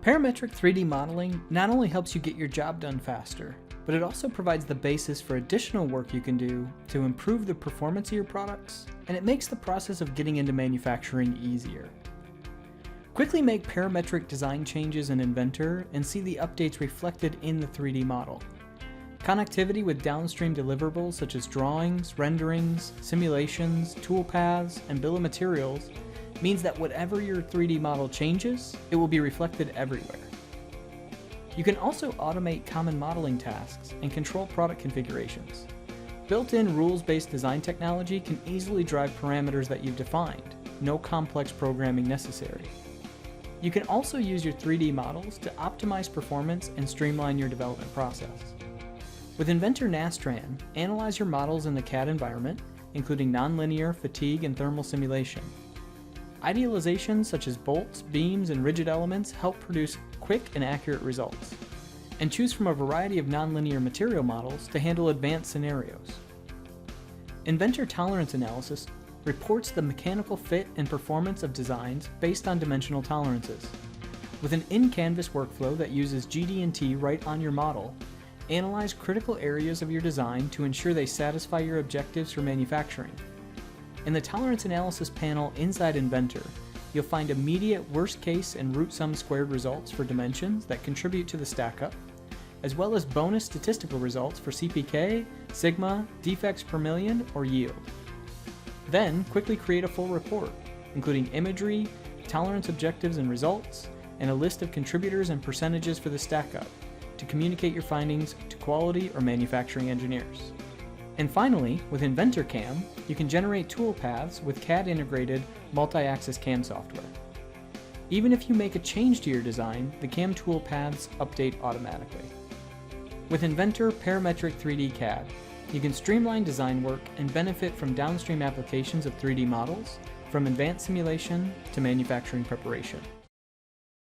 Parametric 3D modeling not only helps you get your job done faster, but it also provides the basis for additional work you can do to improve the performance of your products, and it makes the process of getting into manufacturing easier. Quickly make parametric design changes in Inventor and see the updates reflected in the 3D model. Connectivity with downstream deliverables such as drawings, renderings, simulations, toolpaths, and bill of materials means that whatever your 3D model changes, it will be reflected everywhere. You can also automate common modeling tasks and control product configurations. Built-in rules-based design technology can easily drive parameters that you've defined, no complex programming necessary. You can also use your 3D models to optimize performance and streamline your development process. With Inventor Nastran, analyze your models in the CAD environment, including nonlinear, fatigue, and thermal simulation. Idealizations such as bolts, beams, and rigid elements help produce quick and accurate results. And choose from a variety of nonlinear material models to handle advanced scenarios. Inventor Tolerance Analysis reports the mechanical fit and performance of designs based on dimensional tolerances. With an in-canvas workflow that uses GD&T right on your model, analyze critical areas of your design to ensure they satisfy your objectives for manufacturing. In the Tolerance Analysis panel inside Inventor, you'll find immediate worst case and root sum squared results for dimensions that contribute to the stack-up, as well as bonus statistical results for CPK, sigma, defects per million, or yield. Then, quickly create a full report, including imagery, tolerance objectives and results, and a list of contributors and percentages for the stack-up to communicate your findings to quality or manufacturing engineers. And finally, with Inventor CAM, you can generate toolpaths with CAD-integrated multi-axis CAM software. Even if you make a change to your design, the CAM toolpaths update automatically. With Inventor Parametric 3D CAD, you can streamline design work and benefit from downstream applications of 3D models, from advanced simulation to manufacturing preparation.